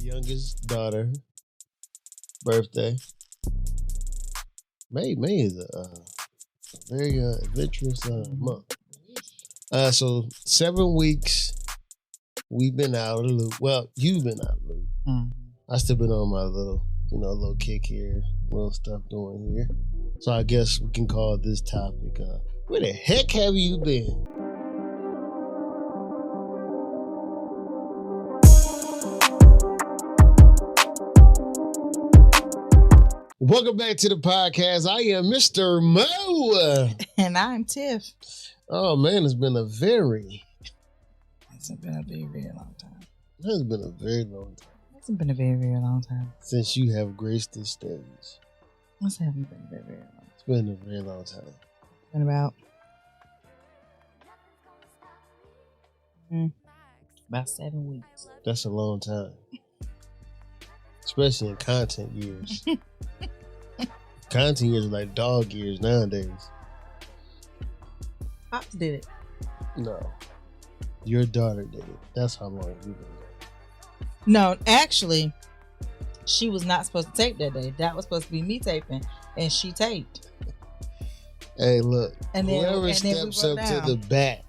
youngest daughter birthday. May is a very adventurous month. So 7 weeks we've been out of the loop. Well, you've been out of the loop. I still been on my little kick here, little stuff doing here. So I guess we can call this topic, where the heck have you been? Welcome back to the podcast. I am Mr. Mo. And I'm Tiff. Oh, man, it's been a very long time. It's been a very long time. It's been a very, very long time. Since you have graced this stage. What's happened? Been very, very long. It's been a very long time. Been about 7 weeks. That's a long time. Especially in content years. Content years are like dog years nowadays. Pops did it. No. Your daughter did it. That's how long you've been there. No, actually, she was not supposed to tape that day. That was supposed to be me taping, and she taped. Hey, look. And then, whoever steps up to the bat.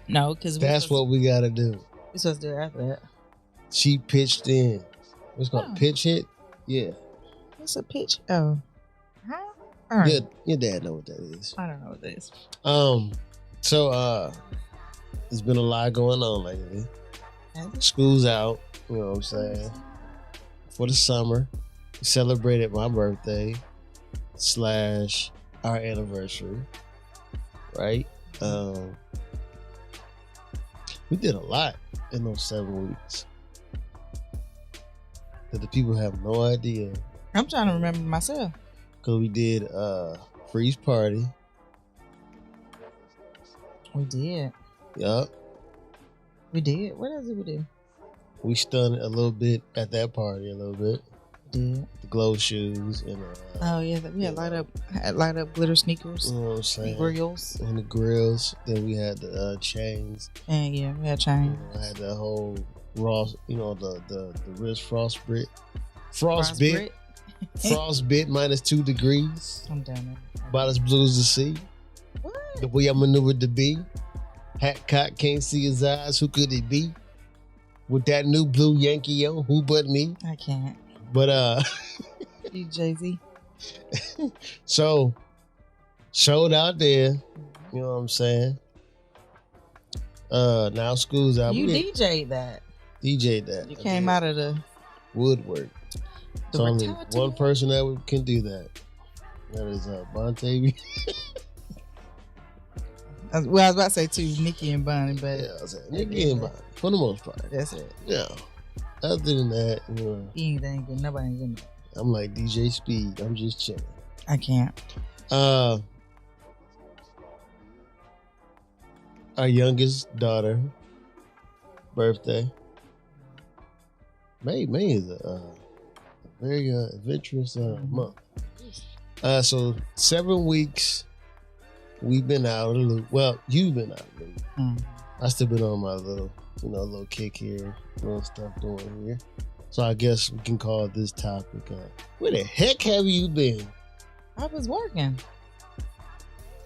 No, because that's what we got to do. We're supposed to do it after that. She pitched in. What's called a pitch hit? Yeah. What's a pitch? Oh. Huh? Yeah, your dad know what that is. I don't know what that is. So there's been a lot going on lately. School's out, you know what I'm saying? For the summer. We celebrated my birthday / our anniversary. Right? We did a lot in those 7 weeks. That the people have no idea. I'm trying to remember myself. Because we did freeze party. We did. Yup. We did. What else did we do? We stunned a little bit at that party a little bit. We did. The glow shoes and oh yeah, we had light up glitter sneakers. You know what I'm saying? Grills. And the grills. Then we had the chains. And yeah, we had chains. I had the whole the wrist frostbit. Frostbit minus 2 degrees. I'm done. About as blue as the sea. What? The way I maneuvered to be. Hat cock, can't see his eyes. Who could it be? With that new blue Yankee on, who but me? I can't. But you Jay-Z. So showed out there. You know what I'm saying? Now school's out. You DJ'd that. DJ'd that. You came out of the woodwork. There's only one person that can do that. That is Bontavi. Well, I was about to say too, Nikki and Bonnie, but yeah, I was saying Nikki and Bonnie for the most part. That's it. Yeah. Other than that, anything good. Nobody ain't getting it. I'm like DJ Speed. I'm just chilling. I can't. Our youngest daughter birthday. May is a very adventurous month. So 7 weeks we've been out of the loop. Well, you've been out of the loop. I still been on my little kick here, little stuff doing here. So I guess we can call this topic, where the heck have you been? I was working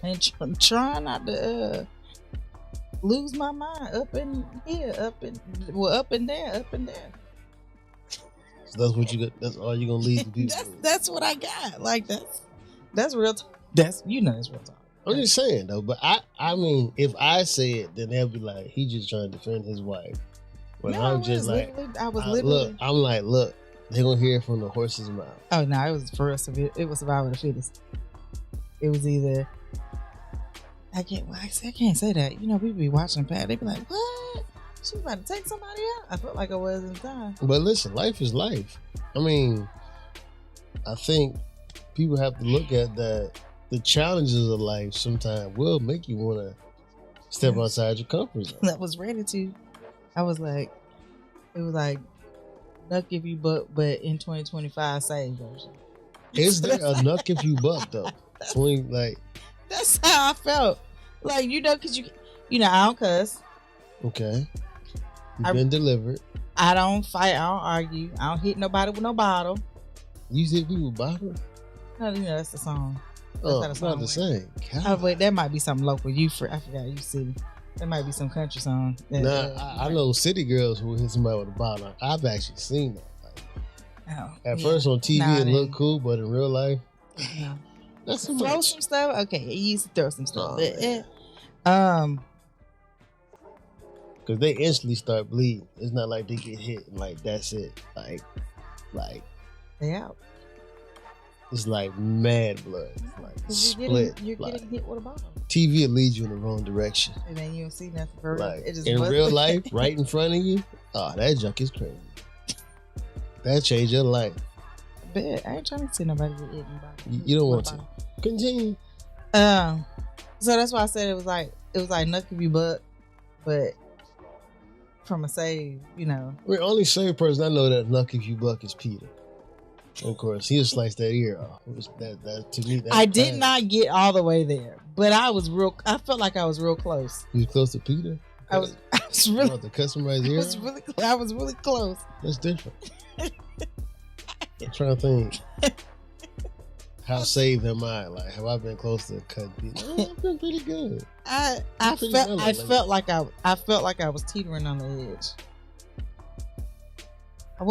and trying not to lose my mind up and there. So that's what you got. That's all you're gonna leave the people. that's what I got. Like that's real. That's real talk. I'm just saying though, but I mean, if I say it, then they'll be like, he just trying to defend his wife. But no, I'm just like, look, they're gonna hear it from the horse's mouth. Oh no, it was for us. It was survival of the fittest. It was either I can't say that. People be watching Pat. They be like, what? She was about to take somebody out. I felt like I was in time. But listen, life is life. I mean, I think people have to look at that. The challenges of life sometimes will make you want to step outside your comfort zone. I was ready to. I was like, it was like, nuck if you buck, but in 2025 save version. Is there a nuck if you buck though? That's how I felt. Like, because I don't cuss. Okay. You've been delivered. I don't fight. I don't argue. I don't hit nobody with no bottle. You hit people with bottle? No, you know that's the song. Oh, it's not the same. Oh, wait, that might be something local. I forgot you city. That might be some country song. I know city girls who hit somebody with a bottle. I've actually seen that. At first on TV it looked cool, but in real life, that's too throw much. some stuff. Okay, you used to throw some stuff, because they instantly start bleeding. It's not like they get hit and like that's it. Like they out. It's like mad blood. It's like split. You're getting hit with a bottle. TV will lead you in the wrong direction. And then you don't see nothing for real. Like, in real life, right in front of you, that junk is crazy. That changed your life. Bet. I ain't trying to see nobody get hit in the bottle. You don't want to. Continue. So that's why I said it was like Nucky B. Buck, but from a save, The only saved person I know that Nucky B. Buck is Peter. Of course, he'll slice that ear off. That to me. I did not get all the way there, but I felt like I was real close. You was close to Peter? I was really. The customize ear? I was really close. That's different. I'm trying to think. How saved am I? Like, have I been close to cutting people? I've been pretty good. I felt like I was teetering on the edge. I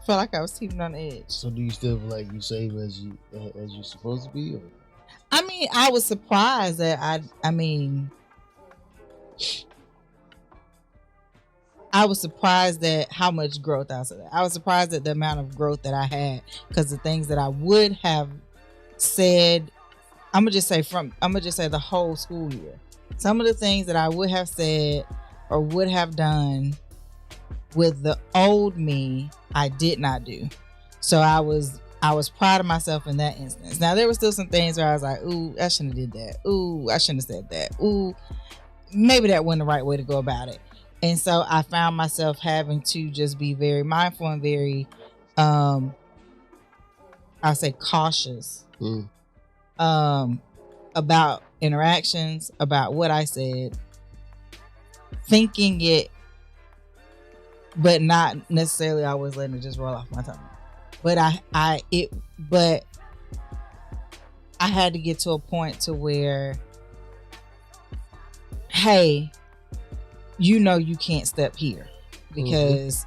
felt like I was teetering on the edge. So do you still feel like you save as you're supposed to be? Or? I mean, I was surprised that I was surprised at how much growth I said. I was surprised at the amount of growth that I had, because the things that I would have said, I'm gonna just say the whole school year. Some of the things that I would have said or would have done with the old me, I did not do. So I was proud of myself in that instance. Now there were still some things where I was like, ooh, I shouldn't have did that. Ooh, I shouldn't have said that. Ooh, maybe that wasn't the right way to go about it. And so I found myself having to just be very mindful and very, I'll say cautious, about interactions, about what I said, thinking it, but not necessarily always letting it just roll off my tongue. But I had to get to a point to where, hey, you can't step here because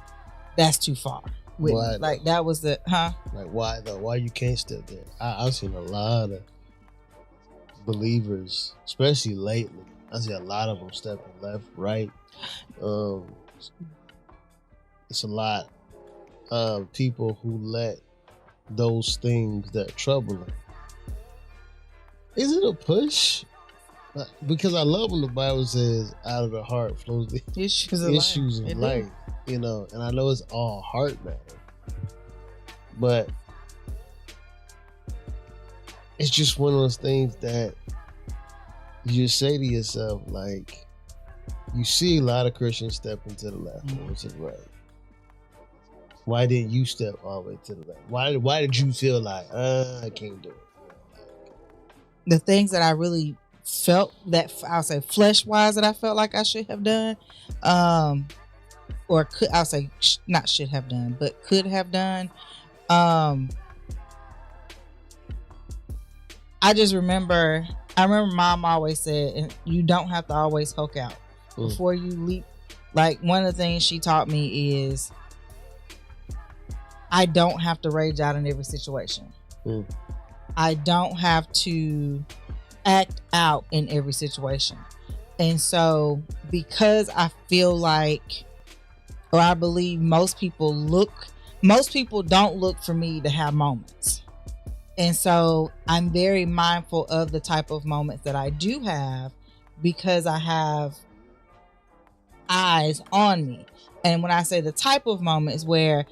that's too far. Why, like that was the Like why though? Why you can't step there? I've seen a lot of believers, especially lately. I see a lot of them stepping left, right. It's a lot of people who let those things that trouble them. Is it a push? Because I love when the Bible says, "Out of the heart flows the issues of life." And I know it's all heart matter, but it's just one of those things that you just say to yourself, like, you see a lot of Christians stepping to the left or to the right. Why didn't you step all the way to the left? Why did you feel like I can't do it? The things that I really felt that I'll say flesh wise that I felt like I should have done, or could I'll say not should have done, but could have done. I remember mom always said, you don't have to always Hulk out before you leap. Like one of the things she taught me is I don't have to rage out in every situation. I don't have to act out in every situation. And so because I feel like, or I believe most people don't look for me to have moments. And so I'm very mindful of the type of moments that I do have, because I have eyes on me. And when I say the type of moments where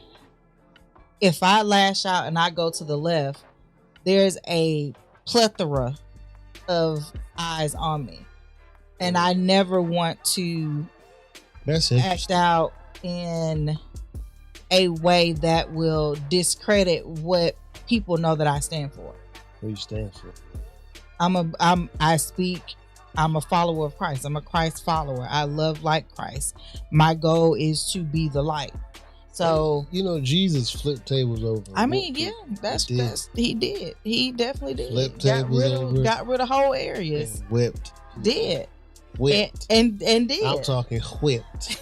if I lash out and I go to the left, there's a plethora of eyes on me. And I never want to act out in a way that will discredit what people know that I stand for. What do you stand for? I speak I'm a follower of Christ. I'm a Christ follower. I love like Christ. My goal is to be the light. So Jesus flipped tables over. I mean, yeah, that's he did. He definitely did. Flipped tables over. Got rid of whole areas. And whipped. Did. Whipped. And did. I'm talking whipped.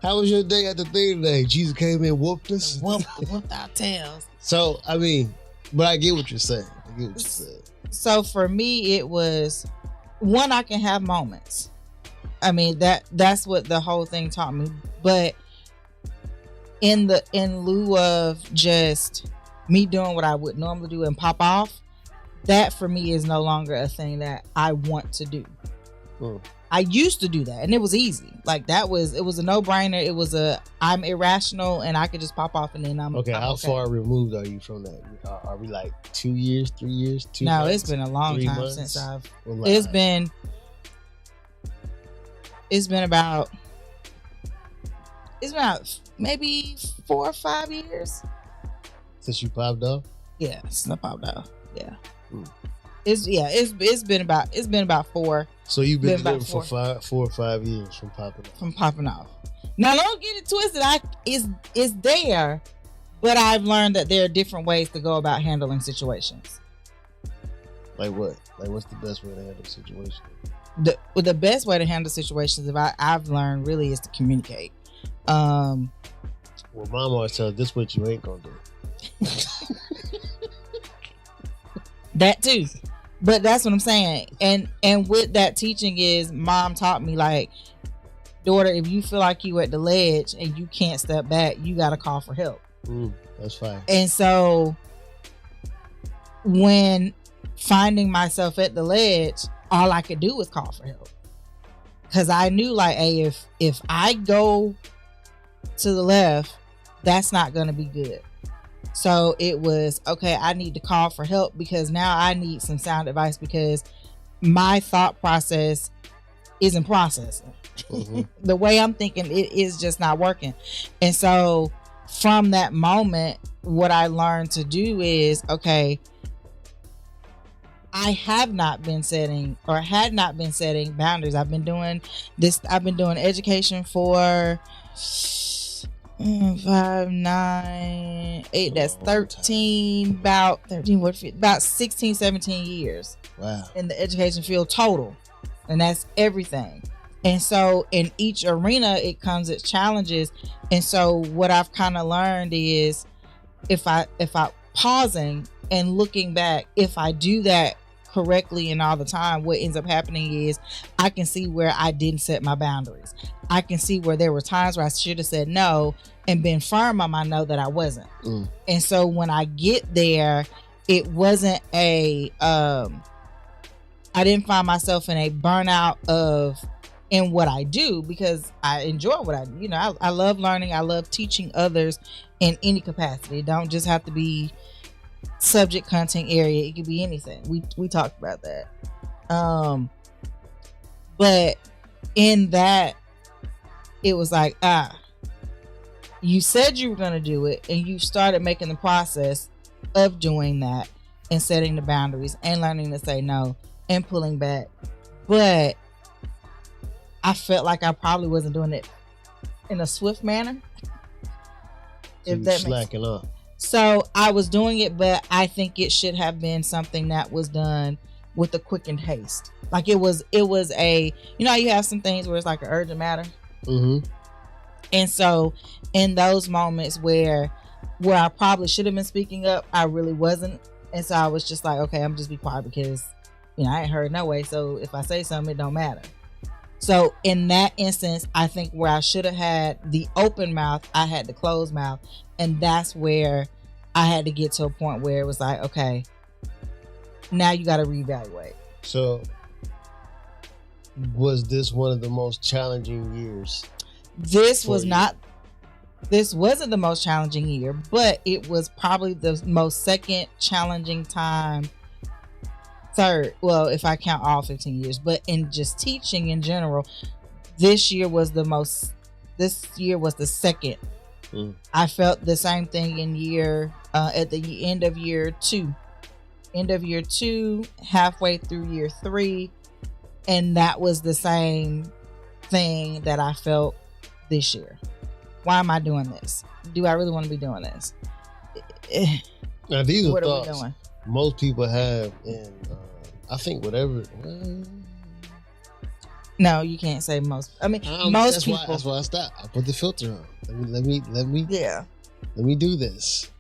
How was your day at the thing today? Jesus came in, whooped us. Whooped our tails. So I mean, but I get what you're saying. So for me, it was one, I can have moments. I mean, that's what the whole thing taught me. But in lieu of just me doing what I would normally do and pop off, that for me is no longer a thing that I want to do. I used to do that and it was easy. Like it was a no-brainer. It was I'm irrational and I could just pop off and then I'm okay. How far removed are you from that? Are we like 2 years, 3 years, 2 No, months, it's been a long time months? since it's been about maybe 4 or 5 years since you popped off. Yeah, since I popped off. Yeah. It's been about 4. So you've been living for 4 or 5 years from popping off. Now don't get it twisted. It's there, but I've learned that there are different ways to go about handling situations. Like what? Like what's the best way to handle situations? The best way to handle situations, I've learned really, is to communicate. Well, Mom always tells this what you ain't gonna do. That too. But that's what I'm saying. And with that teaching is Mom taught me, like, daughter, if you feel like you at the ledge and you can't step back, you got to call for help. That's fine. And so when finding myself at the ledge, all I could do was call for help. Because I knew, like, hey, if I go to the left, that's not going to be good. So it was, okay, I need to call for help because now I need some sound advice because my thought process isn't processing. The way I'm thinking, it is just not working. And so from that moment, what I learned to do is, okay, I had not been setting boundaries. I've been doing education for 5, 9, 8, that's 13, about 16, 17 years. Wow. In the education field total. And that's everything. And so in each arena, it comes as challenges. And so what I've kind of learned is if I pausing and looking back, if I do that correctly and all the time, what ends up happening is I can see where I didn't set my boundaries. I can see where there were times where I should have said no and been firm on my no that I wasn't. And so when I get there, it wasn't I didn't find myself in a burnout in what I do because I enjoy what I do. I love learning. I love teaching others in any capacity. It don't just have to be subject content area. It could be anything. We talked about that. But in that, it was like, you said you were going to do it and you started making the process of doing that and setting the boundaries and learning to say no and pulling back. But I felt like I probably wasn't doing it in a swift manner. So if that slacking up. So I was doing it, but I think it should have been something that was done with a quickened haste. Like it was a, you have some things where it's like an urgent matter. And so in those moments where I probably should have been speaking up, I really wasn't. And so I was just like, okay, I'm just be quiet because, I ain't heard no way. So if I say something, it don't matter. So in that instance, I think where I should have had the open mouth, I had the closed mouth. And that's where I had to get to a point where it was like, okay, now you got to reevaluate. So was this one of the most challenging years? This wasn't the most challenging year, but it was probably the most second challenging time. Third, well, if I count all 15 years, but in just teaching in general, this year was the second. I felt the same thing in at the end of year 2. end of year 2, halfway through year 3, and that was the same thing that I felt this year. Why am I doing this? Do I really want to be doing this? Now these are What thoughts are we doing? most people have, and I think whatever. No, you can't say most. I mean, most people. That's why I stopped. I put the filter on. Let me. Yeah. Let me do this.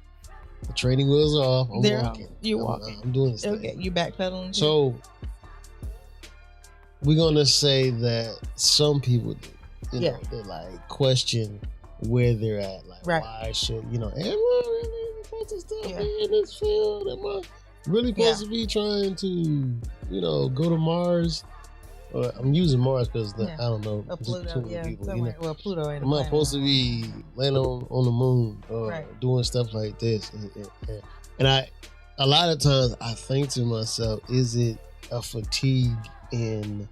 The training wheels are off. I'm walking. You're walking. I'm doing this. Okay, you backpedaling. So we're gonna say that some people do. You know, they like question where they're at. Like, why should am I really supposed to still be in this field? Am I really supposed to be trying to, go to Mars? I'm using Mars because I don't know. Pluto, people, well, Pluto ain't. I'm not supposed to be landing on the moon or doing stuff like this. And a lot of times I think to myself, is it a fatigue in?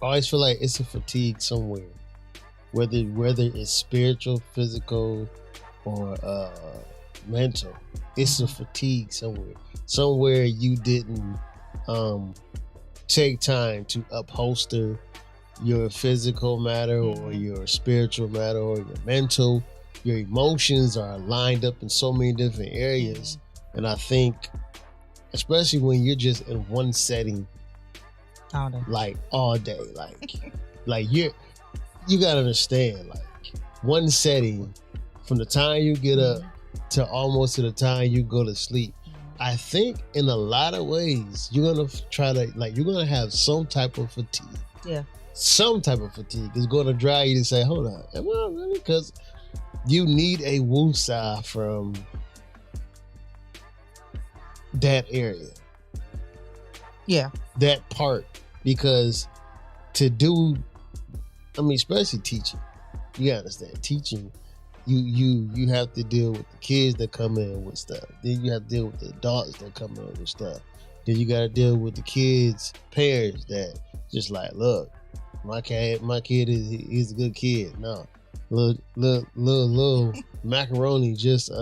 I always feel like it's a fatigue somewhere, whether it's spiritual, physical, or mental. It's a fatigue somewhere. Somewhere you didn't take time to upholster your physical matter or your spiritual matter or your mental. Your emotions are lined up in so many different areas. And I think, especially when you're just in one setting all day, like all day, like you gotta understand, like one setting from the time you get up to almost to the time you go to sleep. I think in a lot of ways you're gonna you're gonna have some type of fatigue. Yeah. Some type of fatigue is gonna drive you to say, hold on, am I really? Because you need a woosah from that area. Yeah. That part. Because to do, especially teaching, you gotta understand, teaching, you have to deal with the kids that come in with stuff. Then you have to deal with the adults that come in with stuff. Then you gotta deal with the kids' parents that just like, look, my kid he's a good kid. No, little macaroni just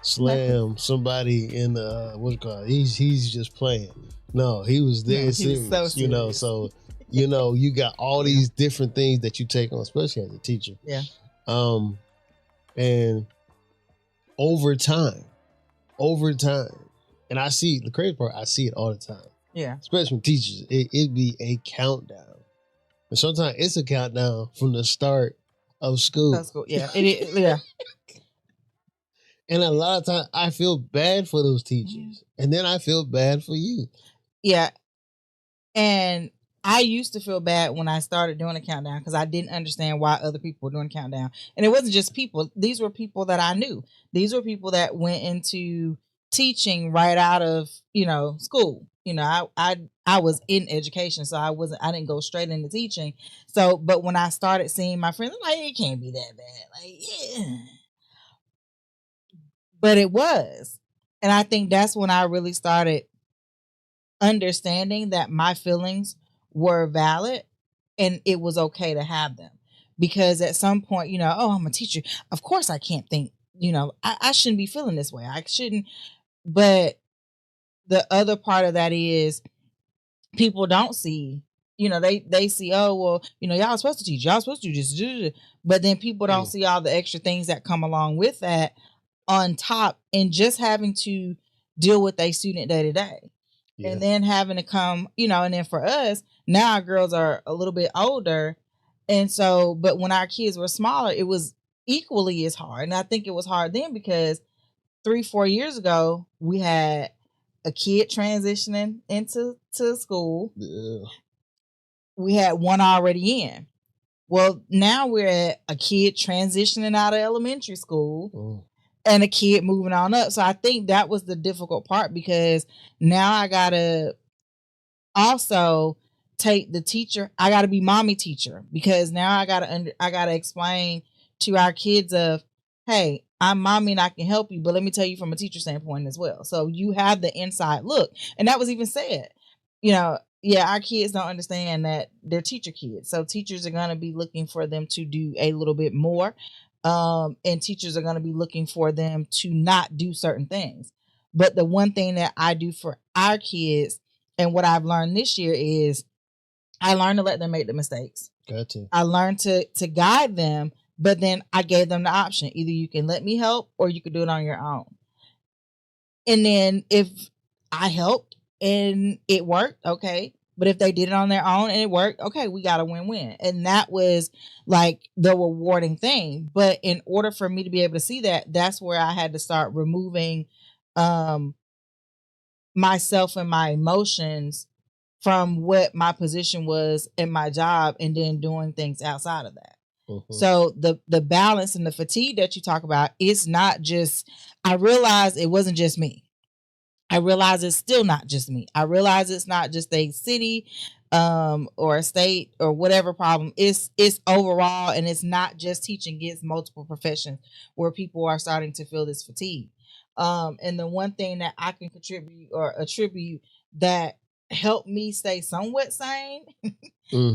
slam somebody in the what's it called? He's just playing. No, he was there serious. So serious. So you got all these different things that you take on, especially as a teacher. Yeah. And over time, and I see the crazy part. I see it all the time. Yeah. Especially from teachers, it'd be a countdown, and sometimes it's a countdown from the start of school. Yeah. Yeah. And a lot of times I feel bad for those teachers. And then I feel bad for you. Yeah. And I used to feel bad when I started doing a countdown because I didn't understand why other people were doing a countdown. And it wasn't just people. These were people that I knew. These were people that went into teaching right out of, school. I was in education, so I didn't go straight into teaching. So, but when I started seeing my friends, I'm like, it can't be that bad. Like, yeah. But it was. And I think that's when I really started understanding that my feelings were valid and it was okay to have them. Because at some point, I'm a teacher. Of course I can't think, I shouldn't be feeling this way. I shouldn't. But the other part of that is people don't see, they see, oh, well, y'all supposed to teach. Y'all supposed to do this. But then people don't see all the extra things that come along with that on top, and just having to deal with a student day to day. And then having to come, and then for us, now our girls are a little bit older. And so, but when our kids were smaller, it was equally as hard. And I think it was hard then because 3-4 years ago, we had a kid transitioning into school. Yeah. We had one already in. Well, now we're at a kid transitioning out of elementary school. And a kid moving on up. So I think that was the difficult part because now I gotta also take the teacher. I gotta be mommy teacher because now I gotta explain to our kids of, hey, I'm mommy and I can help you, but let me tell you from a teacher standpoint as well. So you have the inside look. And that was even said, our kids don't understand that they're teacher kids. So teachers are gonna be looking for them to do a little bit more. And teachers are going to be looking for them to not do certain things. But the one thing that I do for our kids and what I've learned this year is I learned to let them make the mistakes. Gotcha. I learned to guide them, but then I gave them the option. Either you can let me help or you can do it on your own. And then if I helped and it worked, okay. But if they did it on their own and it worked, okay, we got a win-win. And that was like the rewarding thing. But in order for me to be able to see that, that's where I had to start removing myself and my emotions from what my position was in my job and then doing things outside of that. Mm-hmm. So the balance and the fatigue that you talk about is not just, I realized it wasn't just me. I realize it's still not just me. I realize it's not just a city or a state or whatever problem. It's overall, and it's not just teaching. It's multiple professions where people are starting to feel this fatigue. And the one thing that I can contribute or attribute that helped me stay somewhat sane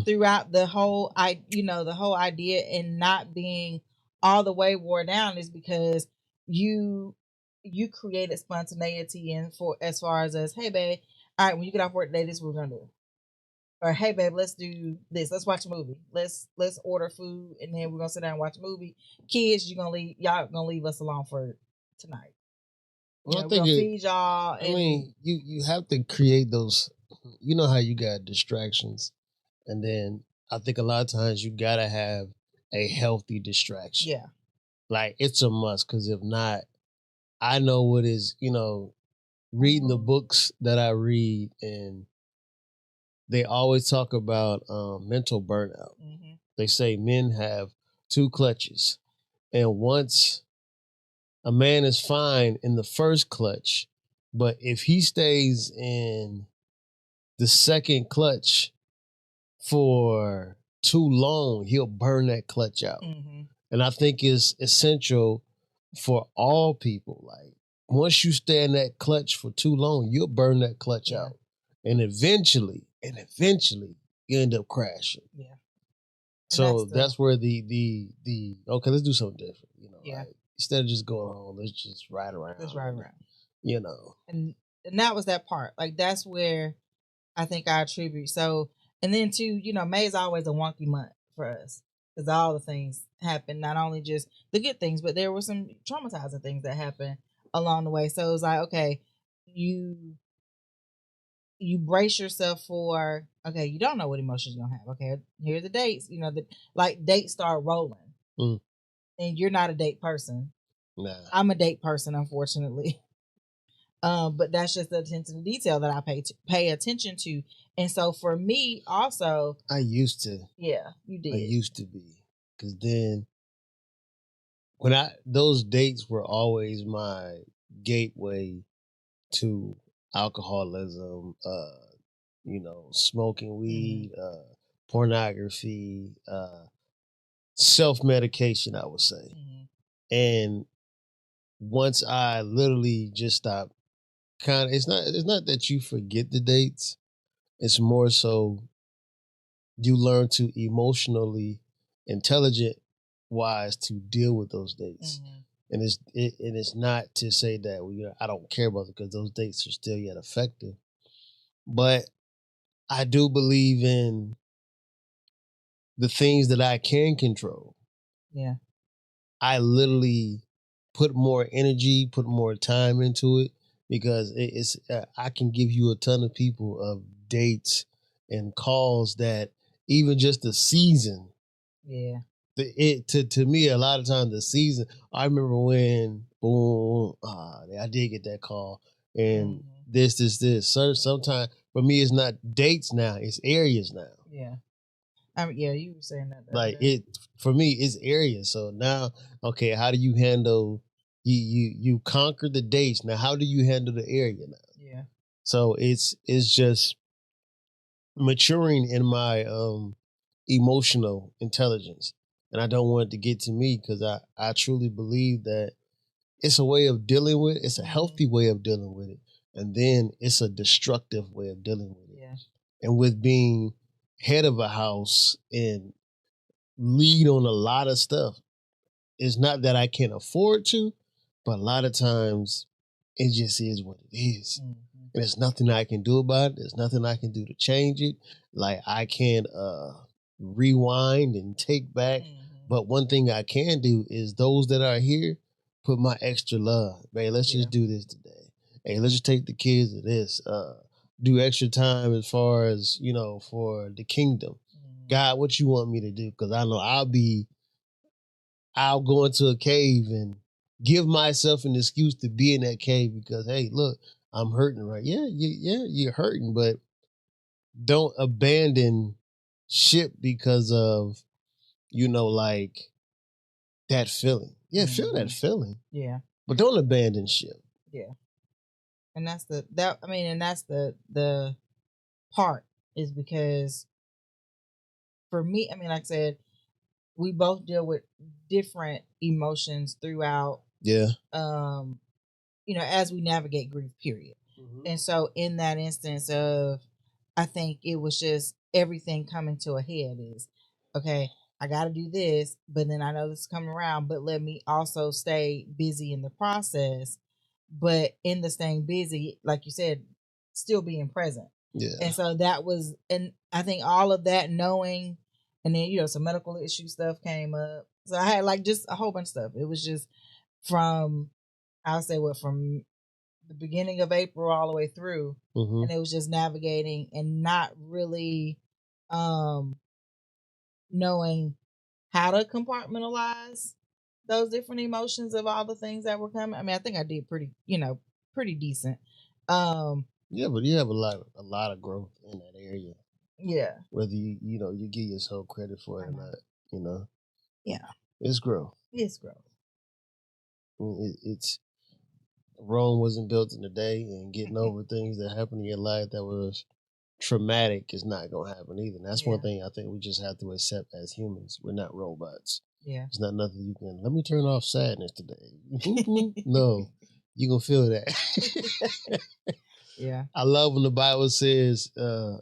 throughout the whole the whole idea and not being all the way wore down is because you created spontaneity and for as far as hey babe, all right, when you get off work today, this is what we're gonna do. Or hey babe, let's do this. Let's watch a movie. Let's order food and then we're gonna sit down and watch a movie. Kids, y'all gonna leave us alone for tonight. Well, I think feed y'all. I mean, you have to create those. You know how you got distractions, and then I think a lot of times you gotta have a healthy distraction. Yeah, like it's a must because if not, I know what is reading the books that I read, and they always talk about mental burnout. Mm-hmm. They say men have two clutches, and once a man is fine in the first clutch, but if he stays in the second clutch for too long, he'll burn that clutch out. Mm-hmm. And I think it's essential for all people. Like once you stay in that clutch for too long, you'll burn that clutch out. And eventually you end up crashing. Yeah. So that's where the okay, let's do something different. Like, instead of just going home, let's just ride around. And that was that part. Like that's where I think I attribute. So, and then too, May is always a wonky month for us because all the things happen, not only just the good things, but there were some traumatizing things that happened along the way. So it was like, okay, you brace yourself for, okay, you don't know what emotions you're gonna have. Okay, here are the dates. Dates start rolling, and you're not a date person. Nah. I'm a date person, unfortunately. But that's just the attention to detail that I pay attention to. And so for me also, I used to. Yeah, you did. I used to be. Because then those dates were always my gateway to alcoholism, smoking weed, pornography, self-medication, I would say. Mm-hmm. And once I literally just stopped, it's not that you forget the dates. It's more so you learn to emotionally intelligent wise to deal with those dates. Mm-hmm. And it's not to say that I don't care about it because those dates are still yet effective. But I do believe in the things that I can control. Yeah. I literally put more energy, put more time into it because I can give you a ton of people of dates and calls that even just the season. Yeah. To me, a lot of times the season, I remember when, boom, I did get that call. And this. Sometimes for me, it's not dates now, it's areas now. Yeah. You were saying that. Like for me, it's areas. So now, okay, how do you handle, you conquer the dates. Now, how do you handle the area now? Yeah. So it's just maturing in my emotional intelligence. And I don't want it to get to me because I truly believe that it's a way of dealing with it. It's a healthy way of dealing with it. And then it's a destructive way of dealing with it. Yeah. And with being head of a house and lead on a lot of stuff, it's not that I can't afford to, but a lot of times it just is what it is. And there's nothing I can do about it. There's nothing I can do to change it. Like I can't rewind and take back. But one thing I can do is those that are here, put my extra love. Man, let's just do this today. Hey, let's just take the kids to this. Do extra time as far as, for the kingdom. God, what you want me to do? Because I know I'll go into a cave and give myself an excuse to be in that cave because, hey, look, I'm hurting, right? Yeah, you're hurting, but don't abandon ship because of, like that feeling. Yeah, feel that feeling. Yeah. But don't abandon ship. Yeah. And that's the part is because for me, I mean, like I said, we both deal with different emotions throughout. Yeah. As we navigate grief, period. And so in that instance of, I think it was just everything coming to a head is, okay, I got to do this, but then I know this is coming around, but let me also stay busy in the process. But in the staying busy, like you said, still being present. Yeah. And so that was, and I think all of that knowing, and then, some medical issue stuff came up. So I had like just a whole bunch of stuff. It was just from, I'll say from the beginning of April all the way through. And it was just navigating and not really knowing how to compartmentalize those different emotions of all the things that were coming. I mean, I think I did pretty decent. Yeah, but you have a lot of growth in that area. Yeah. Whether you give yourself credit for it or not, Yeah. It's growth. It's growth. I mean, it's Rome wasn't built in a day, and getting over things that happened in your life that was traumatic is not gonna happen either. And that's one thing I think we just have to accept as humans. We're not robots. Yeah. It's not nothing you can, let me turn off sadness today. No, you're gonna feel that. Yeah. I love when the Bible says, and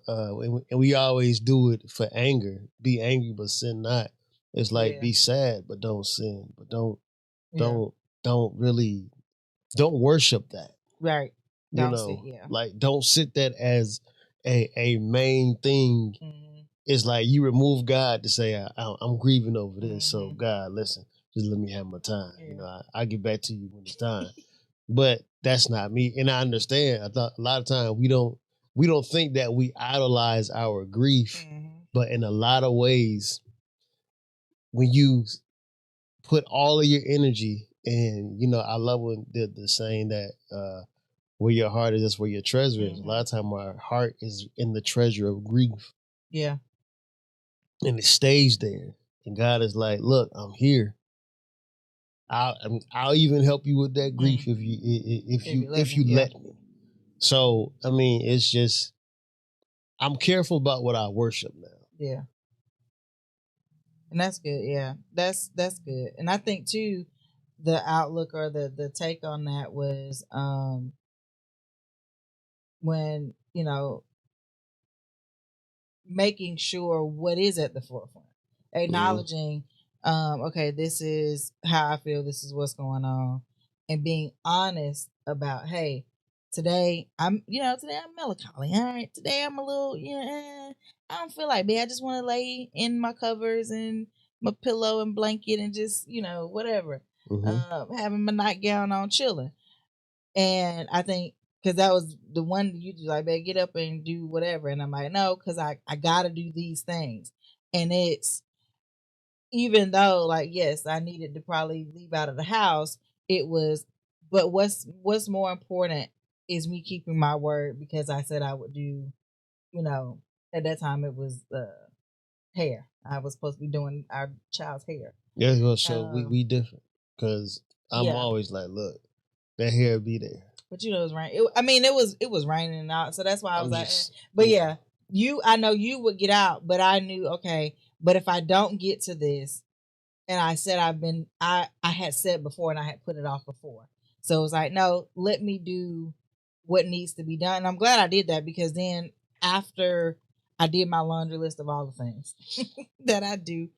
we always do it for anger. Be angry, but sin not. It's like be sad, but don't sin. But don't worship that. Right. Don't sit that as a main thing. It's like you remove God to say, I'm grieving over this. So God, listen, just let me have my time. I'll get back to you when it's time. But that's not me. And I understand. I thought a lot of times we don't think that we idolize our grief. But in a lot of ways, when you put all of your energy and, I love when the saying that where your heart is, that's where your treasure is. A lot of times our heart is in the treasure of grief. Yeah. And it stays there. And God is like, look, I'm here. I'll even help you with that grief if you let me. So I mean, it's just I'm careful about what I worship now. Yeah, and that's good. Yeah, that's good. And I think too, the outlook or the take on that was when making sure what is at the forefront, acknowledging. Okay, this is how I feel, this is what's going on, and being honest about, hey, today I'm melancholy. All right, today I'm a little, I don't feel like me. I just want to lay in my covers and my pillow and blanket and just, whatever. Having my nightgown on, chilling. And I think because that was the one you just like, better get up and do whatever. And I'm like, no, because I got to do these things. And it's, even though, like, yes, I needed to probably leave out of the house, it was, but what's more important is me keeping my word, because I said I would do, at that time it was hair. I was supposed to be doing our child's hair. Yeah, so we different, because I'm always like, look, that hair be there. But it was raining. It was raining out, so that's why I was But yeah, I know you would get out, but I knew, okay, but if I don't get to this, and I said I had said before, and I had put it off before, so it was like, no, let me do what needs to be done. And I'm glad I did that, because then after I did my laundry list of all the things that I do,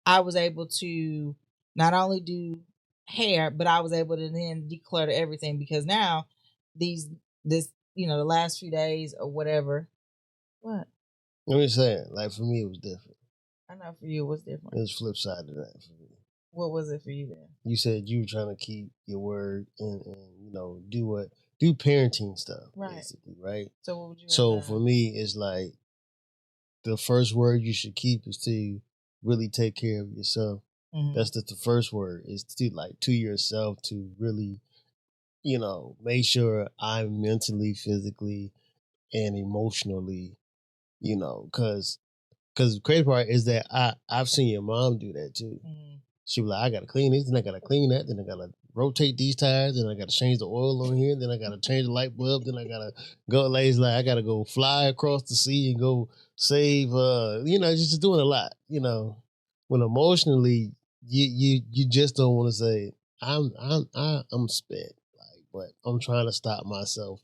I was able to not only do hair, but I was able to then declutter everything because now this the last few days or whatever. What? I'm just saying, like for me, it was different. I know for you it was different. It was flip side of that for me. What was it for you then? You said you were trying to keep your word and do parenting stuff, right? Basically, right? So what would you? So for me, it's like the first word you should keep is to really take care of yourself. Mm-hmm. That's the first word is to yourself to really, make sure I'm mentally, physically, and emotionally, because the crazy part is that I've seen your mom do that too. Mm-hmm. She was like, I gotta clean this, then I gotta clean that, then I gotta rotate these tires, then I gotta change the oil on here, then I gotta change the light bulb, then I gotta go I gotta go fly across the sea and go save just doing a lot, when emotionally you just don't want to say I'm spent, but I'm trying to stop myself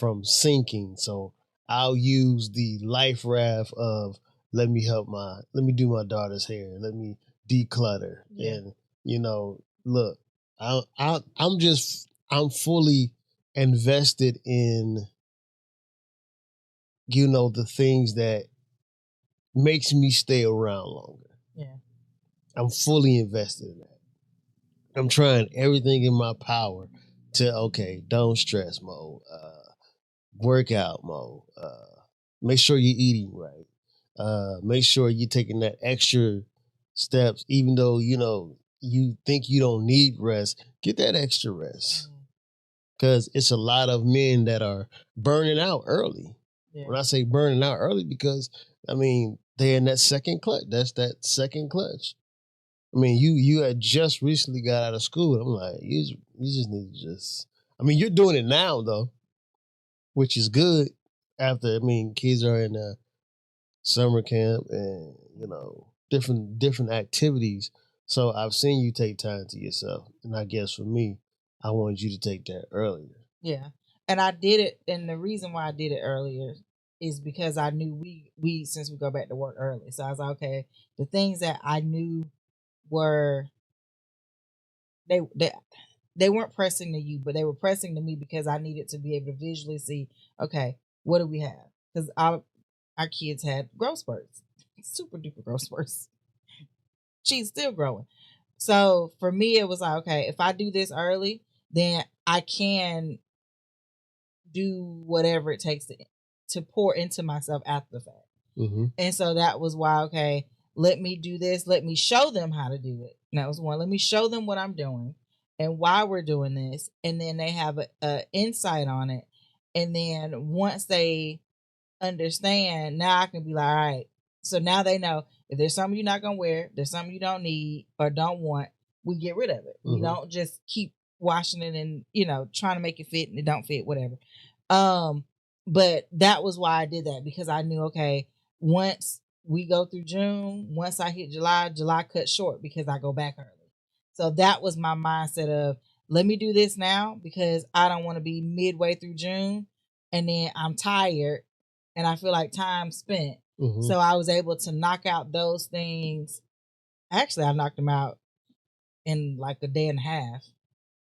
from sinking. So I'll use the life raft of let me do my daughter's hair, let me declutter, and look, I'm fully invested in the things that makes me stay around longer. Yeah, I'm fully invested in that. I'm trying everything in my power to don't stress mode, workout mode, make sure you're eating right, make sure you're taking that extra steps, even though you think you don't need rest, get that extra rest, because it's a lot of men that are burning out early. Yeah. When I say burning out early, because they're in that second clutch. That's that second clutch. You had just recently got out of school. I'm like, you just need to you're doing it now though, which is good. After kids are in a summer camp and different activities. So I've seen you take time to yourself, and I guess for me, I wanted you to take that earlier. Yeah, and I did it, and the reason why I did it earlier is because I knew we since we go back to work early, so I was like, okay, the things that I knew were they weren't pressing to you, but they were pressing to me because I needed to be able to visually see, okay, what do we have? Because our kids had growth spurts, super duper growth spurts. She's still growing. So for me, it was like, okay, if I do this early, then I can do whatever it takes to pour into myself after the fact. Mm-hmm. And so that was why, okay, let me do this. Let me show them how to do it. And that was one. Let me show them what I'm doing and why we're doing this. And then they have a insight on it. And then once they understand, now I can be like, all right. So now they know if there's something you're not going to wear, there's something you don't need or don't want, we get rid of it. Mm-hmm. We don't just keep washing it and, trying to make it fit and it don't fit, whatever. But that was why I did that, because I knew, okay, once we go through June, once I hit July cuts short because I go back early. So that was my mindset of, let me do this now because I don't want to be midway through June and then I'm tired and I feel like time spent. Mm-hmm. So I was able to knock out those things. Actually, I knocked them out in like a day and a half.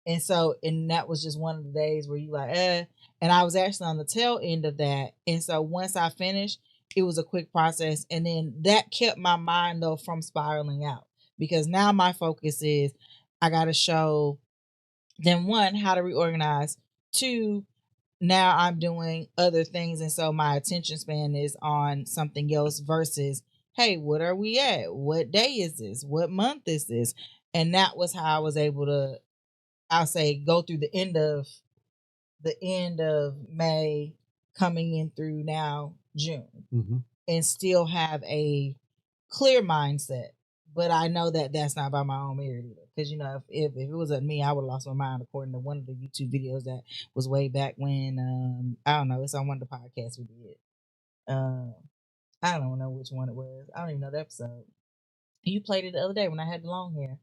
And so, and that was just one of the days where you like, and I was actually on the tail end of that. And so once I finished, it was a quick process. And then that kept my mind though from spiraling out, because now my focus is I got to show them, one, how to reorganize, two, now I'm doing other things. And so my attention span is on something else versus, hey, what are we at? What day is this? What month is this? And that was how I was able to, I'll say, go through the end of May, coming in through now June, mm-hmm. and still have a clear mindset. But I know that that's not by my own merit either. Because, if it was at me, I would have lost my mind, according to one of the YouTube videos that was way back when, I don't know, it's on one of the podcasts we did. I don't know which one it was. I don't even know the episode. You played it the other day when I had the long hair.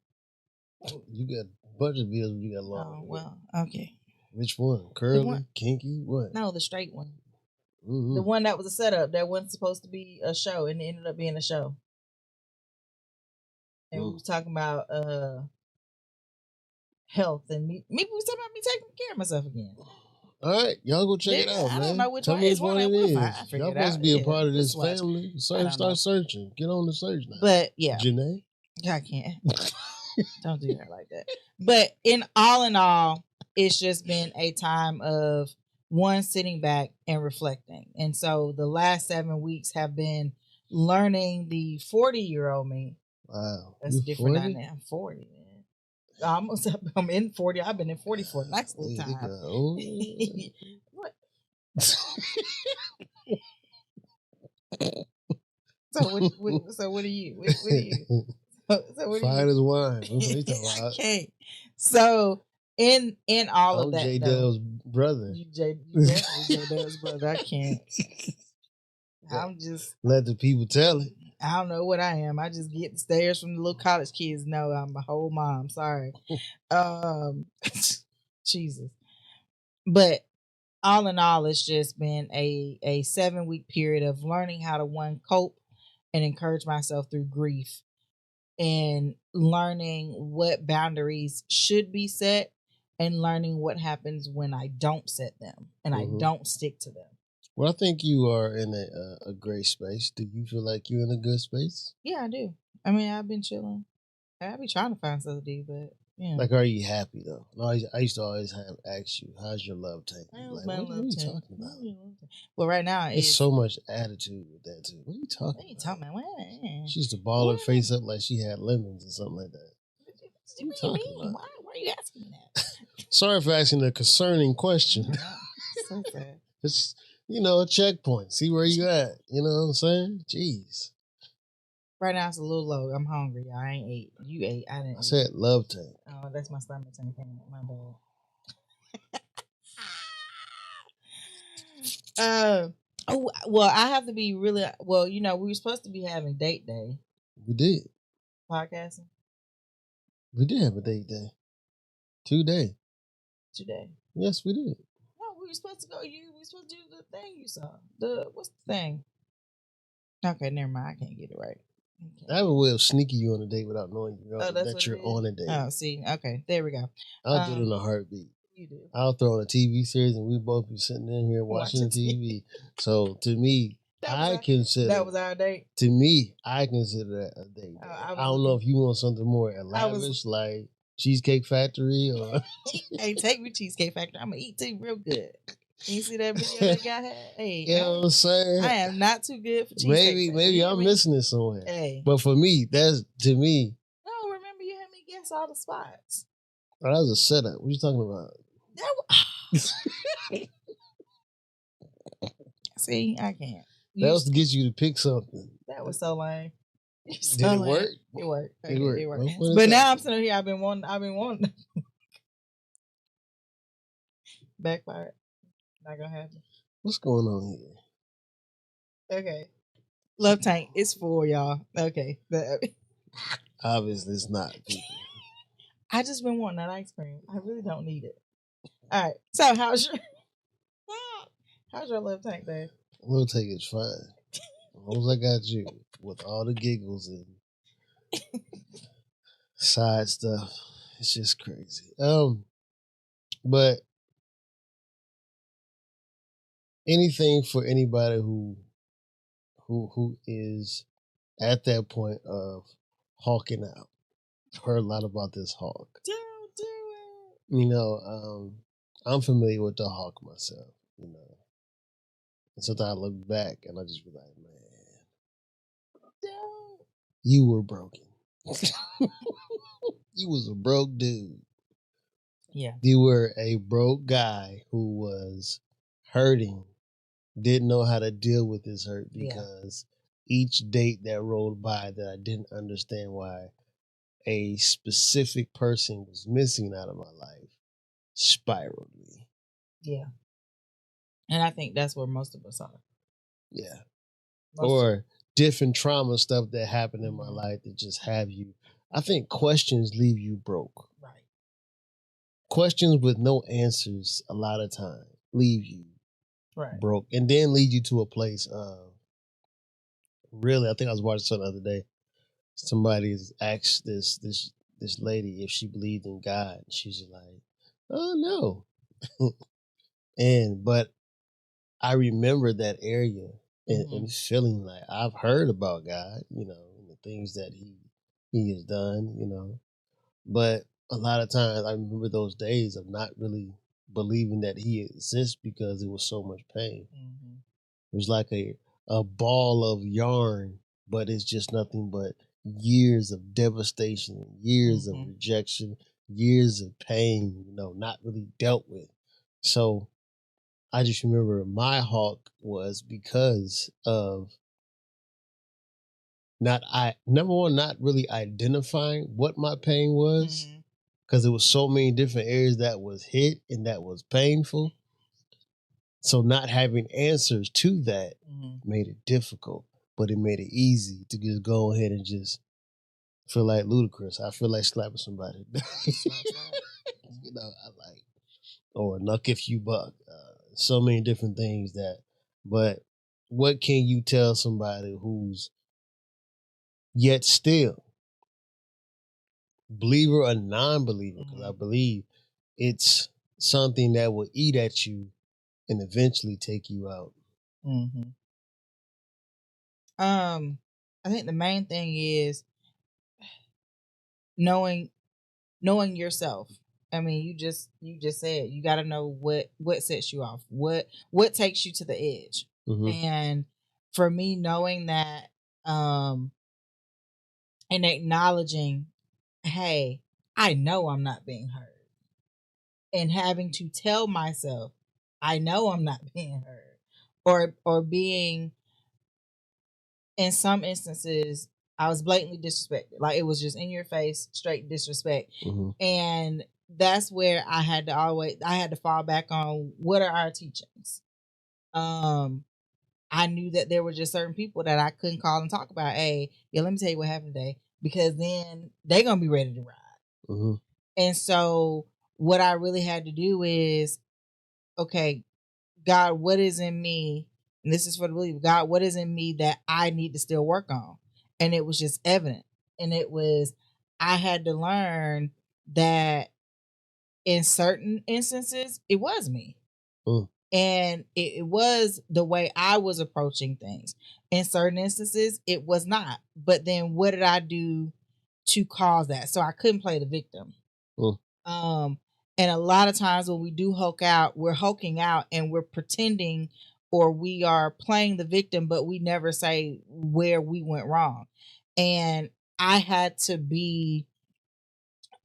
You got a bunch of videos when you got long hair. Oh, well, okay. Which one? Curly? Kinky? What? No, the straight one. Mm-hmm. The one that was a setup that wasn't supposed to be a show and it ended up being a show. and we was talking about health, and me was talking about me taking care of myself again. All right, y'all go check it out, man. I don't know which Tell one. me It's which one it we'll is. Y'all supposed to be a part of this family. Start searching. Get on the search now. But yeah, Janae, I can't. Don't do her like that. But in all, it's just been a time of one sitting back and reflecting. And so the last 7 weeks have been learning the 40-year-old me. Wow, that's different. Now I'm 40, man. I'm in 40. I've been in 40 for a nice little time. What? So what are you? What are you? So what Fine as wine. What are you talking about? Okay. So in all of that, J Dub's brother. You definitely J Dub's brother. I can't. I'm just let the people tell it. I don't know what I am. I just get the stares from the little college kids. No, I'm a whole mom. Sorry. Jesus. But all in all, it's just been a 7-week period of learning how to cope and encourage myself through grief, and learning what boundaries should be set, and learning what happens when I don't set them and I don't stick to them. Well, I think you are in a great space. Do you feel like you're in a good space? Yeah, I do. I mean, I've been chilling. I be trying to find something to do, but yeah. Like, are you happy though? I used to always ask you, "How's your love tank?" Like, what are you talking about? Well, right now it's so much attitude with that too. What are you talking? What are you talking about? What? She used to ball her face up like she had lemons or something like that. What you talking about? Why are you asking me that? Sorry for asking a concerning question. So sad. It's a checkpoint. See where you at. You know what I'm saying? Jeez. Right now it's a little low. I'm hungry. I ain't ate. You ate. I didn't. I said love tank. Oh, that's my stomach tank. My bad. Oh well, I have to be really well. We were supposed to be having date day. We did podcasting. We did have a date day. Today. Yes, we did. No, we were supposed to go. We were supposed to do the thing you saw. What's the thing? Okay, never mind. I can't get it right. Okay. I have a way of sneaking you on a date without knowing that you're on a date. Oh, see, okay, there we go. I'll do it in a heartbeat. You do. I'll throw on a TV series and we both be sitting in here watching TV. So to me, that was our date. To me, I consider that a date. I don't know if you want something more lavish, like Cheesecake Factory or. Hey, take me Cheesecake Factory. I'm gonna eat too real good. You see that video that guy had? Hey, you know what I'm saying? I am not too good for Cheesecake Maybe I'm missing it somewhere. Hey, but for me, that's to me. No, remember you had me guess all the spots. Oh, that was a setup. What are you talking about? See, I can't. That was to get you to pick something. That was so lame. Did it work? It worked. It worked. But now I'm sitting here. I've been wanting. Backfire. Not gonna happen. What's going on here? Okay. Love tank. It's full, y'all. Okay. Obviously, it's not. I just been wanting that ice cream. I really don't need it. All right. So how's your love tank, babe? Love tank is fine. As long as I got you with all the giggles and side stuff, it's just crazy. But anything for anybody who is at that point of hawking out. Heard a lot about this hawk. Don't do it. I'm familiar with the hawk myself. And sometimes I look back and I just be like, man, don't. You were broken. You was a broke dude. Yeah. You were a broke guy who was hurting, didn't know how to deal with his hurt because each date that rolled by that I didn't understand why a specific person was missing out of my life spiraled me. Yeah. And I think that's where most of us are. Yeah. Or different trauma stuff that happened in my life that just have you. I think questions leave you broke. Right. Questions with no answers a lot of time leave you broke and then lead you to a place of really, I think I was watching something the other day. somebody asked this lady if she believed in God. She's just like, oh no. But I remember that area and feeling like I've heard about God, and the things that he has done, but a lot of times I remember those days of not really believing that he exists because it was so much pain. It was like a ball of yarn, but it's just nothing but years of devastation, years of rejection, years of pain, not really dealt with. So I just remember my hawk was because of number one, not really identifying what my pain was, because it was so many different areas that was hit and that was painful. So not having answers to that made it difficult, but it made it easy to just go ahead and just feel like ludicrous. I feel like slapping somebody. I like, or luck if you buck. So many different things but what can you tell somebody who's yet still, believer or non-believer? Because I believe it's something that will eat at you and eventually take you out. I think the main thing is knowing yourself. I mean, you just said you got to know what sets you off, what takes you to the edge. And for me, knowing that, and acknowledging, hey, I know I'm not being heard, and having to tell myself, I know I'm not being heard, or being, in some instances, I was blatantly disrespected. Like, it was just in your face, straight disrespect. And that's where I had to fall back on, what are our teachings? I knew that there were just certain people that I couldn't call and talk about. Hey, yeah, let me tell you what happened today, because then they're going to be ready to ride. And so what I really had to do is, okay, God, what is in me? And this is for the believer. God, what is in me that I need to still work on? And it was just evident. And it was, I had to learn that in certain instances, it was me. And it was the way I was approaching things. In certain instances, it was not. But then what did I do to cause that? So I couldn't play the victim. And a lot of times when we do hulk out, we're hulking out and we're pretending, or we are playing the victim, but we never say where we went wrong. And I had to be,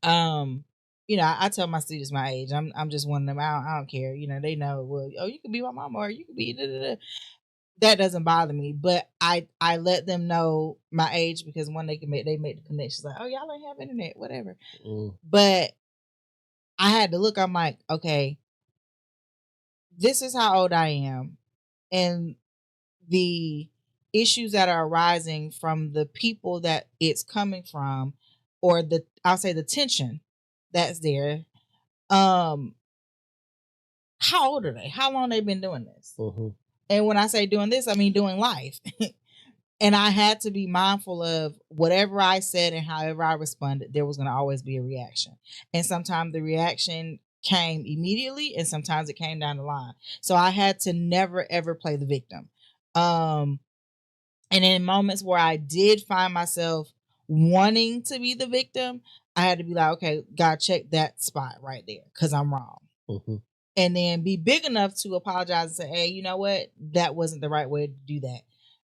I tell my students my age. I'm just one of them. I don't care. They know, well, oh, you can be my mama, or you can be that doesn't bother me. But I let them know my age, because when they make the connections, like, oh, y'all ain't have internet, whatever. But I had to look, I'm like, okay, this is how old I am. And the issues that are arising from the people that it's coming from, or I'll say the tension that's there. How old are they? How long they been doing this? And when I say doing this, I mean doing life. And I had to be mindful of whatever I said and however I responded, there was going to always be a reaction. And sometimes the reaction came immediately, and sometimes it came down the line. So I had to never, ever play the victim. And in moments where I did find myself wanting to be the victim, I had to be like, okay, God, check that spot right there, because I'm wrong. And then be big enough to apologize and say, hey, you know what? That wasn't the right way to do that.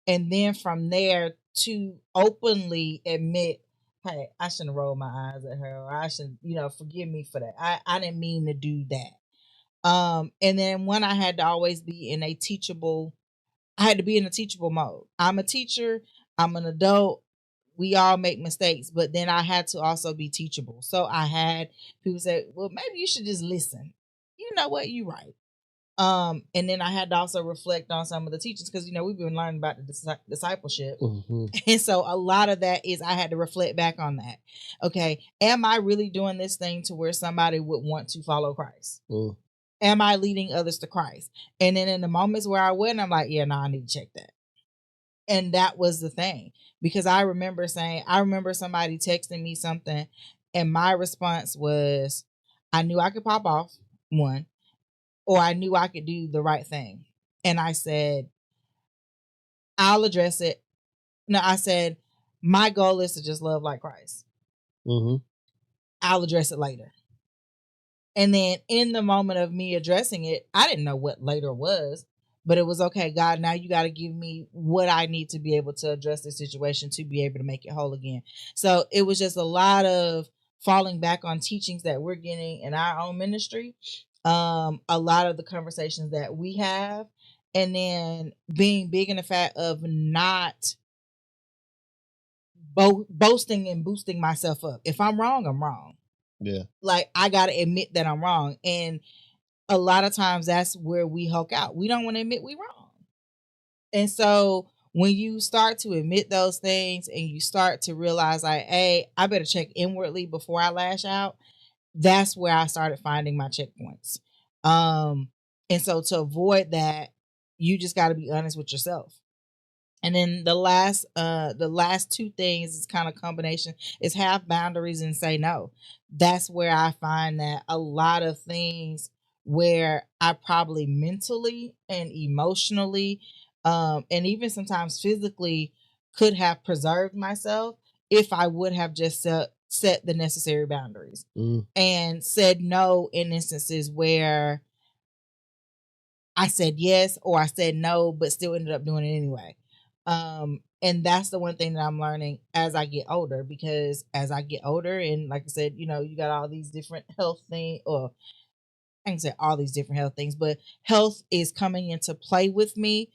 And then from there, to openly admit, hey, I shouldn't have rolled my eyes at her, or I should, forgive me for that. I didn't mean to do that. And then when I had to always be in a teachable, I had to be in a teachable mode. I'm a teacher. I'm an adult. We all make mistakes, but then I had to also be teachable. So I had people say, well, maybe you should just listen. You know what? You're right. And then I had to also reflect on some of the teachings, because we've been learning about the discipleship. And so a lot of that is, I had to reflect back on that. Okay, am I really doing this thing to where somebody would want to follow Christ? Am I leading others to Christ? And then in the moments where I wouldn't, I'm like, yeah, no, I need to check that. And that was the thing, because I remember somebody texting me something, and my response was, I knew I could pop off, one, or I knew I could do the right thing. And I said, I'll address it. No, I said, my goal is to just love like Christ. Mm-hmm. I'll address it later. And then in the moment of me addressing it, I didn't know what later was, but it was, okay, God, now you got to give me what I need to be able to address this situation to be able to make it whole again. So it was just a lot of falling back on teachings that we're getting in our own ministry, a lot of the conversations that we have, and then being big in the fact of not boasting and boosting myself up. If I'm wrong, I'm wrong. Yeah. Like, I got to admit that I'm wrong. And a lot of times that's where we hulk out. We don't want to admit we wrong. And so when you start to admit those things and you start to realize, like, hey, I better check inwardly before I lash out, that's where I started finding my checkpoints. And so to avoid that, you just got to be honest with yourself. And then the last two things is kind of combination is have boundaries and say no. That's where I find that a lot of things where I probably mentally and emotionally, and even sometimes physically, could have preserved myself if I would have just set the necessary boundaries and said no in instances where I said yes or I said no, but still ended up doing it anyway. And that's the one thing that I'm learning as I get older, because as I get older, and like I said, you got all these different health things, or I can say all these different health things, but health is coming into play with me.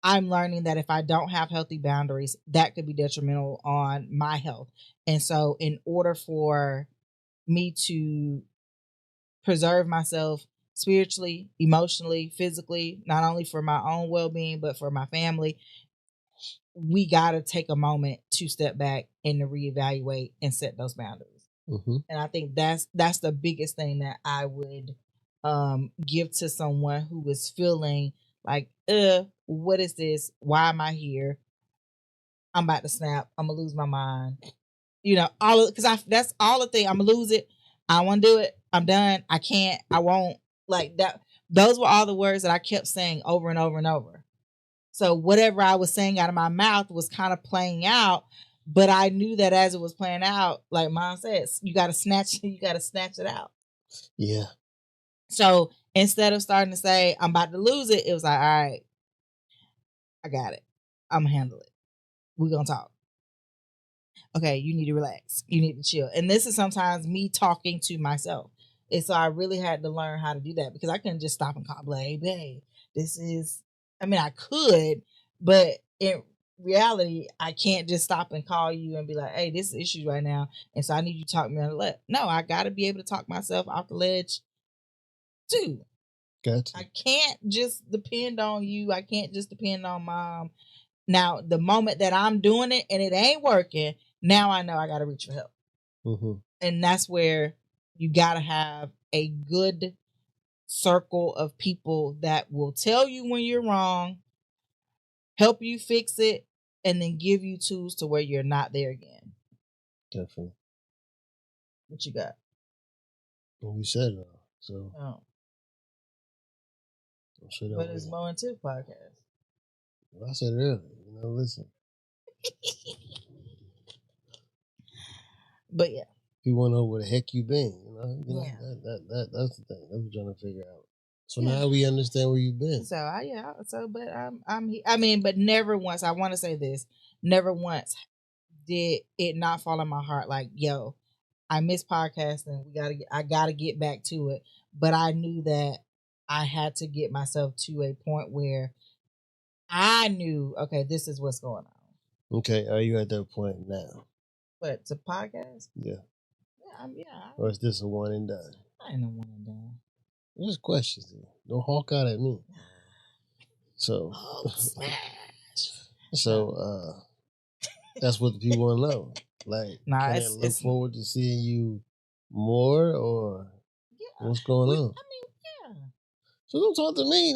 I'm learning that if I don't have healthy boundaries, that could be detrimental on my health. And so in order for me to preserve myself spiritually, emotionally, physically, not only for my own well-being, but for my family, we got to take a moment to step back and to reevaluate and set those boundaries. Mm-hmm. And I think that's the biggest thing that I would give to someone who is feeling like, what is this? Why am I here? I'm about to snap. I'm gonna lose my mind. That's all the thing. I'm gonna lose it. I want to do it. I'm done. I can't. I won't. Like that. Those were all the words that I kept saying over and over and over. So whatever I was saying out of my mouth was kind of playing out, but I knew that as it was playing out, like Mom says, you got to snatch it out. Yeah. So instead of starting to say, I'm about to lose it, it was like, all right, I got it. I'm gonna handle it. We're gonna talk. Okay, you need to relax. You need to chill. And this is sometimes me talking to myself. And so I really had to learn how to do that, because I couldn't just stop and call, hey, babe, I could, but in reality, I can't just stop and call you and be like, hey, this is issue right now. And so I need you to talk me on the ledge. No, I got to be able to talk myself off the ledge too. Gotcha. I can't just depend on you. I can't just depend on Mom. Now, the moment that I'm doing it and it ain't working, now I know I got to reach for help. Mm-hmm. And that's where you got to have a good circle of people that will tell you when you're wrong, help you fix it, and then give you tools to where you're not there again. Definitely. What you got? Well, we said it. So. Oh. But it's Mo and Tiff podcast. Well, I said it earlier. Listen. But yeah. You want to know where the heck you been, Yeah. That's the thing. That's what I'm trying to figure out. So now we understand where you've been. But never once, I want to say this, never once did it not fall in my heart like, yo, I miss podcasting. I gotta get back to it. But I knew that I had to get myself to a point where I knew, okay, this is what's going on. Okay, are you at that point now? But to podcast? Yeah. Yeah. Or is this a one and done? I ain't no one and done. There's questions there. Don't hawk out at me. So, that's what the people want to know. Like, can I look forward to seeing you more, or what's going on? Yeah. So don't talk to me.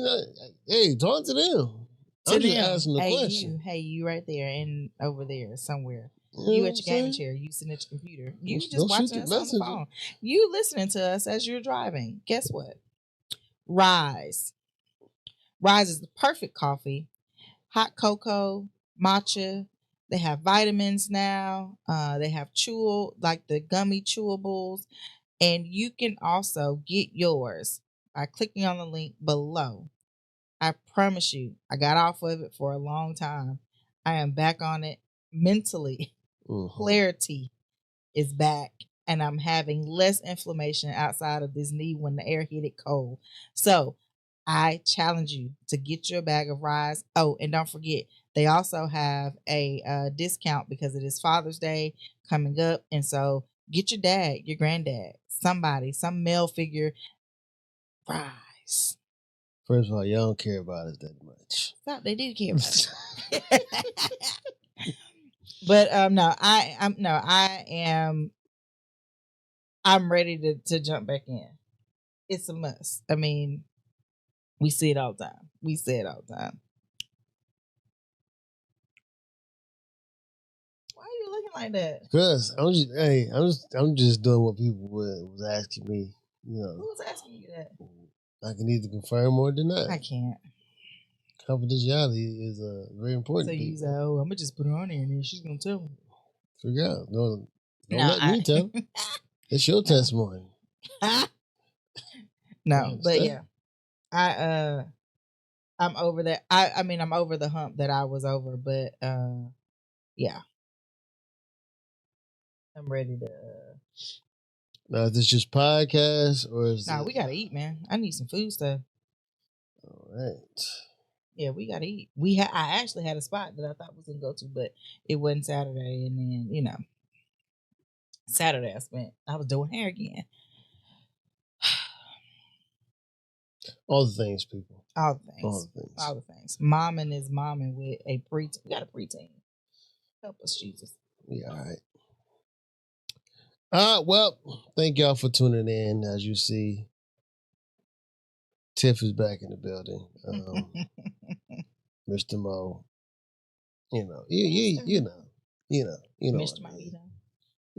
Hey, talk to them. I'm just asking the hey question. you right there and over there somewhere. You You know at your gaming chair, you sitting at your computer. You Don't just watching shoot us the on the phone. You listening to us as you're driving. Guess what? Rise. Rise is the perfect coffee. Hot cocoa, matcha. They have vitamins now. They have like the gummy chewables. And you can also get yours by clicking on the link below. I promise you, I got off of it for a long time. I am back on it mentally. Clarity is back, and I'm having less inflammation outside of this knee when the air hit it cold. So I challenge you to get your bag of Rise. Oh, and don't forget, they also have a discount because it is Father's Day coming up. And so get your dad, your granddad, somebody, some male figure, Rise. First of all, y'all don't care about us that much. Stop, they do care about us. But I'm ready to jump back in. It's a must. I mean, we see it all the time. We say it all the time. Why are you looking like that? Because I'm just doing what people was asking me. You know, who was asking you that? I can either confirm or deny. I can't. Confidentiality is very important. So you say, "Oh, I'm gonna just put her on here and then she's gonna tell me." Figure out. Don't let me tell. It's your testimony. No, but yeah, I'm over that. I mean, I'm over the hump that I was over, but yeah, I'm ready to. Now, is this just podcast or is we gotta eat, man. I need some food stuff. All right. Yeah, we gotta eat. I actually had a spot that I thought was gonna go to, but it wasn't Saturday, and then Saturday I was doing hair again. All the things, people. All the things. Momming is momming with a preteen. We got a preteen. Help us, Jesus. Yeah, all right. Well, thank y'all for tuning in. As you see, Tiff is back in the building. Mr. Mo. You know Mr. what it is. You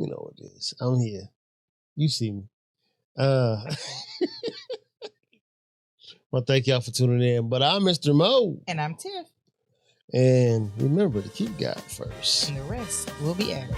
know what it is. I'm here. You see me. Well, thank y'all for tuning in. But I'm Mr. Mo. And I'm Tiff. And remember to keep God first. And the rest will be added.